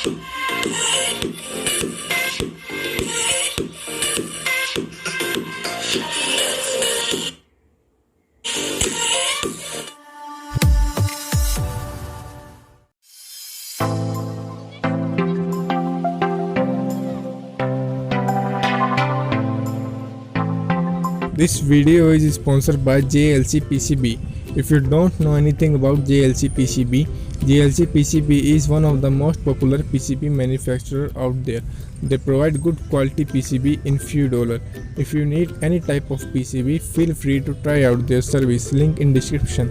This video is sponsored by JLC PCB. If you don't know anything about JLC PCB, JLC PCB is one of the most popular PCB manufacturer out there. They provide good quality PCB in few dollars. If you need any type of PCB, feel free to try out their service. Link in description.